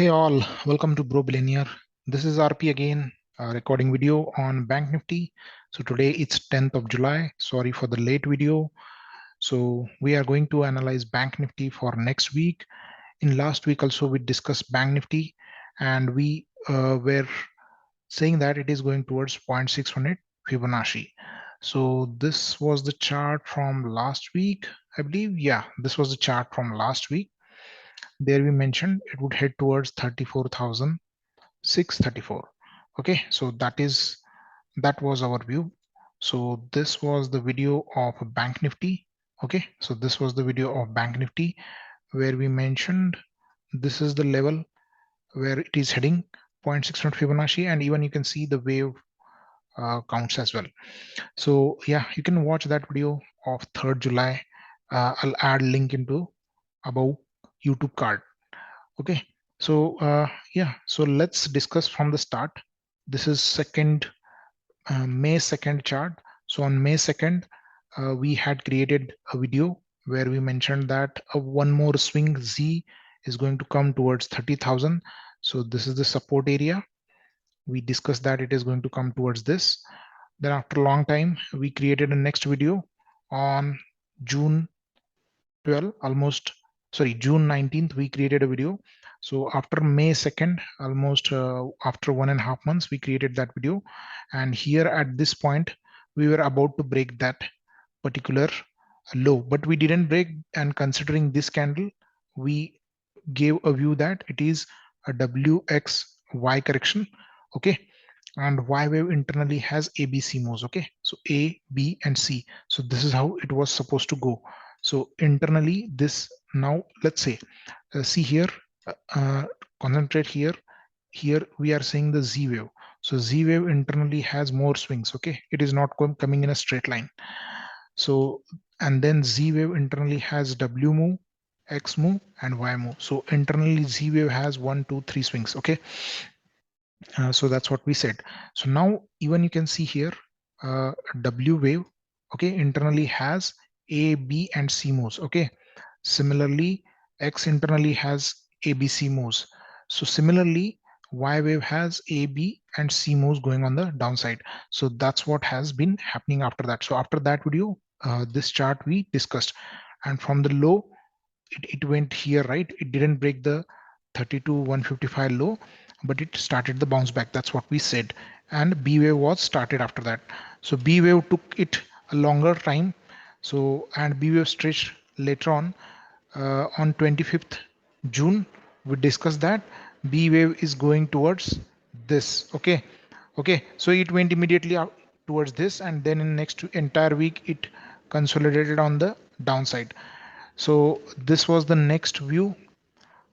Hey all, welcome to Bro Billionaire. This is RP again, recording video on Bank Nifty. So today it's 10th of July. Sorry for the late video. So we are going to analyze Bank Nifty for next week. In last week also we discussed Bank Nifty and we were saying that it is going towards 0.618 Fibonacci. So this was the chart from last week, I believe. Yeah, this was the chart from last week. There we mentioned it would head towards 34,634. Okay, so that was our view. So this was the video of Bank Nifty. Okay, so this was the video of Bank Nifty where we mentioned this is the level where it is heading 0.6 Fibonacci, and even you can see the wave counts as well. So yeah, you can watch that video of 3rd July. I'll add link into above YouTube card. Okay, so yeah, so let's discuss from the start. This is May 2nd chart. So on May 2nd, we had created a video where we mentioned that one more swing Z is going to come towards 30,000. So this is the support area. We discussed that it is going to come towards this. Then after a long time, we created a next video on June 12, June 19th, we created a video. So after May 2nd, almost after 1.5 months, we created that video. And here at this point, we were about to break that particular low, but we didn't break. And considering this candle, we gave a view that it is a WXY correction. Okay. And Y wave internally has ABC moves. Okay. So A, B, and C. So this is how it was supposed to go. So internally this, now let's say, see here, concentrate here. Here we are seeing the Z wave. So Z wave internally has more swings. Okay. It is not coming in a straight line. So, and then Z wave internally has W move, X move, and Y move. So internally Z wave has 1, 2, 3 swings. Okay. So that's what we said. So now even you can see here, W wave, okay, internally has A, B, and C moves. Okay. Similarly, X internally has A, B, C moves. So similarly, Y wave has A, B, and C moves going on the downside. So that's what has been happening after that. So after that video, this chart we discussed, and from the low, it went here, right? It didn't break the 32,155 low, but it started the bounce back. That's what we said. And B wave was started after that. So B wave took it a longer time. So, and B wave stretched later on 25th June. We discussed that B wave is going towards this. Okay. Okay. So it went immediately out towards this, and then in next entire week, it consolidated on the downside. So this was the next view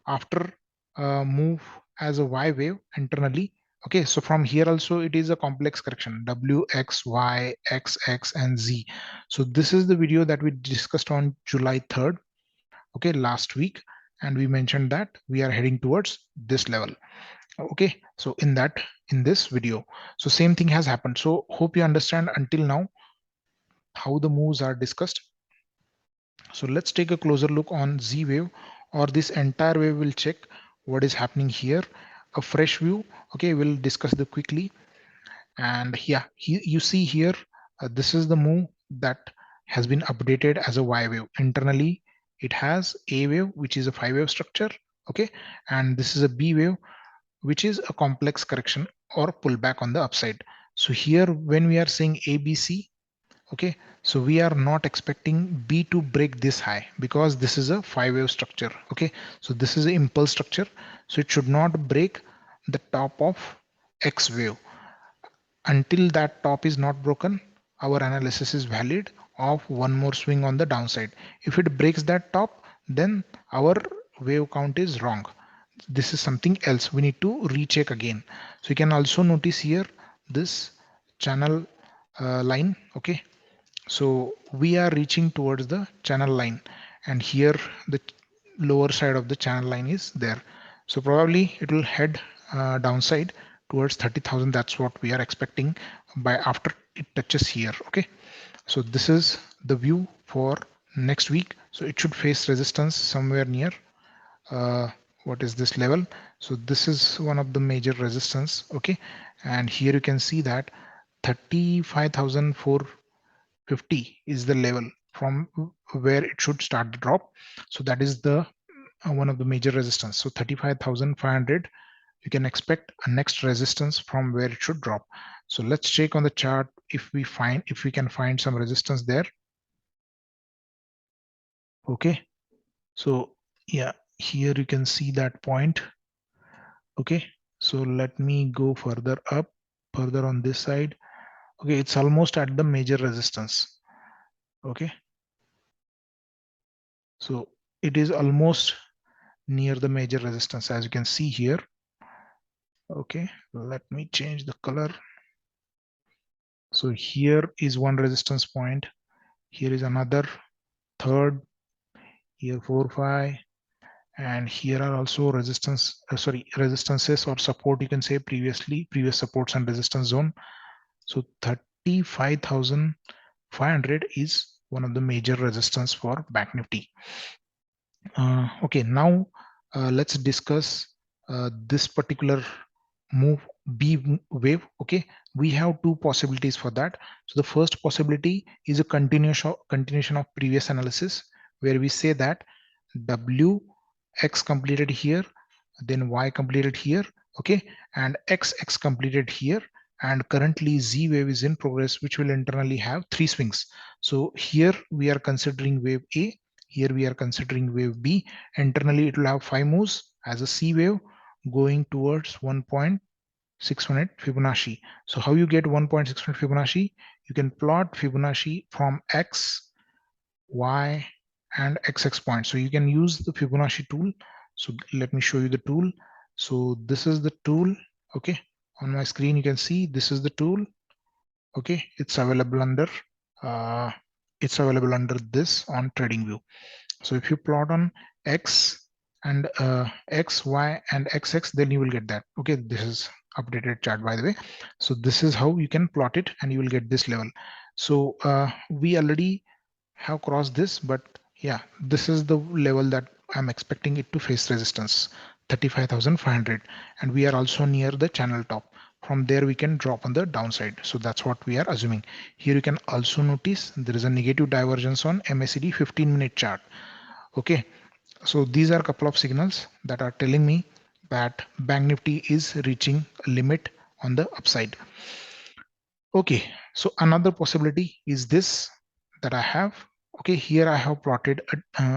after move as a Y wave internally. Okay, so from here also it is a complex correction, W, X, Y, X, X, and Z. So this is the video that we discussed on July 3rd, okay, last week, and we mentioned that we are heading towards this level. Okay, so in this video, so same thing has happened. So hope you understand until now how the moves are discussed. So let's take a closer look on Z wave, or this entire wave. Will check what is happening here, a fresh view. Okay, we'll discuss the quickly. And yeah, you see here, this is the move that has been updated as a Y wave. Internally it has A wave, which is a 5-wave structure. Okay, and this is a B wave, which is a complex correction or pullback on the upside. So here when we are saying ABC, okay, so we are not expecting B to break this high because this is a 5-wave structure. Okay, so this is an impulse structure, so it should not break the top of X wave. Until that top is not broken, our analysis is valid of one more swing on the downside. If it breaks that top, then our wave count is wrong. This is something else we need to recheck again. So you can also notice here this channel line. Okay, so we are reaching towards the channel line, and here the lower side of the channel line is there. So probably it will head downside towards 30,000. That's what we are expecting by after it touches here. Okay, so this is the view for next week. So it should face resistance somewhere near what is this level? So this is one of the major resistance. Okay, and here you can see that 35,450 is the level from where it should start the drop. So that is the one of the major resistance. So 35,500, you can expect a next resistance from where it should drop. So let's check on the chart if we can find some resistance there. Okay, so yeah, here you can see that point. Okay, so let me go further up, further on this side. Okay, it's almost at the major resistance. Okay, so it is almost near the major resistance, as you can see here. Okay, let me change the color. So here is one resistance point, here is another, third, here 4 5, and here are also resistances or support, you can say, previous supports and resistance zone. So 35,500 is one of the major resistance for Bank Nifty. Okay, now let's discuss this particular move, B wave. Okay, we have two possibilities for that. So the first possibility is a continuation of previous analysis, where we say that W X completed here, then Y completed here, okay, and X completed here, and currently Z wave is in progress, which will internally have three swings. So here we are considering wave A, here we are considering wave B. Internally it will have 5 moves as a C wave going towards 1.618 Fibonacci. So how you get 1.618 Fibonacci? You can plot Fibonacci from X, Y, and XX points. So you can use the Fibonacci tool. So let me show you the tool. So this is the tool. Okay, on my screen you can see this is the tool. Okay, it's available under this on TradingView. So if you plot on X and X, Y, and XX, then you will get that. Okay, this is updated chart, by the way. So this is how you can plot it, and you will get this level. So we already have crossed this, but yeah, this is the level that I'm expecting it to face resistance, 35,500, and we are also near the channel top. From there we can drop on the downside. So that's what we are assuming. Here you can also notice there is a negative divergence on MACD 15-minute chart. Okay, so these are a couple of signals that are telling me that Bank Nifty is reaching a limit on the upside. Okay, so another possibility is this that I have. Okay, here I have plotted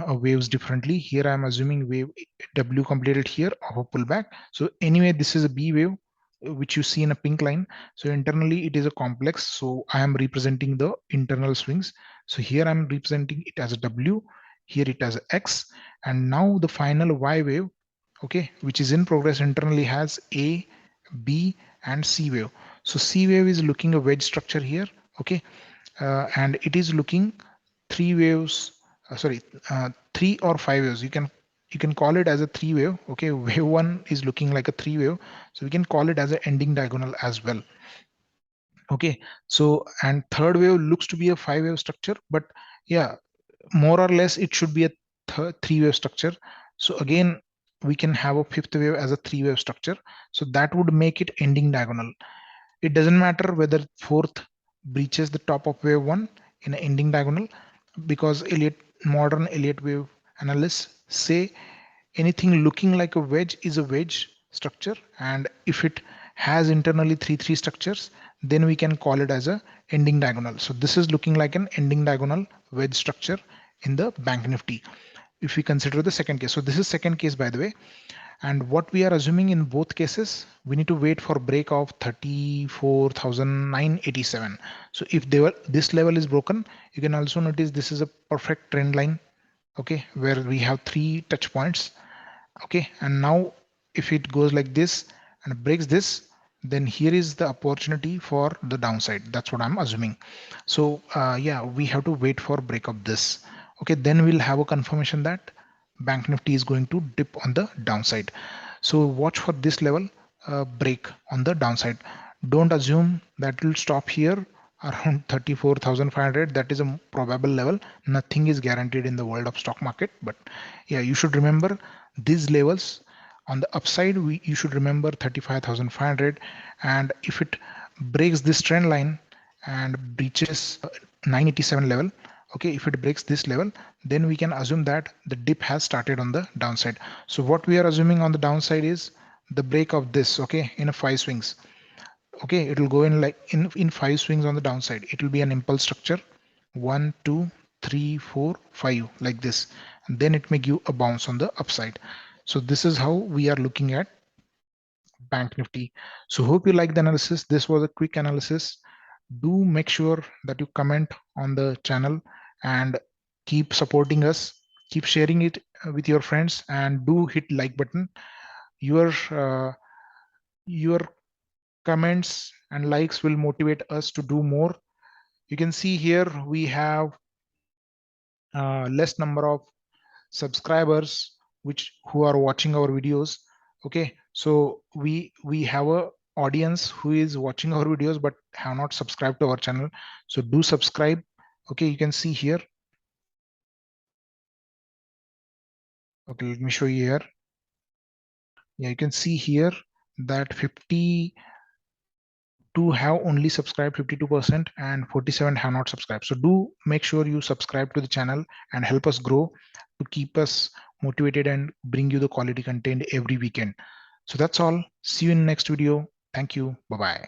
waves differently. Here I am assuming wave W completed here of a pullback. So anyway, this is a B wave, which you see in a pink line. So internally it is a complex. So I am representing the internal swings. So here I'm representing it as a W, here it as a X, and now the final Y wave, okay, which is in progress internally, has A, B, and C wave. So C wave is looking a wedge structure here, okay, and it is looking three waves, three or five waves. You can call it as a three wave. Okay, wave one is looking like a three wave, so we can call it as an ending diagonal as well. Okay, so and third wave looks to be a five wave structure, but yeah, more or less it should be a three wave structure. So again, we can have a fifth wave as a three wave structure, so that would make it ending diagonal. It doesn't matter whether fourth breaches the top of wave one in an ending diagonal, because modern Elliott wave analysts say anything looking like a wedge is a wedge structure, and if it has internally three structures, then we can call it as a ending diagonal. So this is looking like an ending diagonal wedge structure in the Bank Nifty, if we consider the second case. So this is second case, by the way. And what we are assuming in both cases, we need to wait for break of 34,987. So if this level is broken, you can also notice this is a perfect trend line, okay, where we have three touch points. Okay, and now if it goes like this and breaks this, then here is the opportunity for the downside. That's what I'm assuming. So yeah, we have to wait for break of this. Okay, then we'll have a confirmation that Bank Nifty is going to dip on the downside. So watch for this level break on the downside. Don't assume that it will stop here around 34,500. That is a probable level. Nothing is guaranteed in the world of stock market, but yeah, you should remember these levels On the upside, you should remember 35,500, and if it breaks this trend line and breaches 987 level, okay, if it breaks this level, then we can assume that the dip has started on the downside. So what we are assuming on the downside is the break of this, okay, in a 5 swings. Okay, it will go in like in 5 swings on the downside. It will be an impulse structure, 1 2 3 4 5, like this, and then it may give a bounce on the upside. So this is how we are looking at Bank Nifty. So hope you like the analysis. This was a quick analysis. Do make sure that you comment on the channel and keep supporting us, keep sharing it with your friends, and do hit like button. Your comments and likes will motivate us to do more. You can see here we have less number of subscribers who are watching our videos. Okay, so we have a audience who is watching our videos but have not subscribed to our channel, so do subscribe. Okay, you can see here. Okay, let me show you here. Yeah, you can see here that 52 have only subscribed 52% and 47 have not subscribed. So do make sure you subscribe to the channel and help us grow to keep us motivated and bring you the quality content every weekend. So that's all. See you in the next video. Thank you. Bye bye.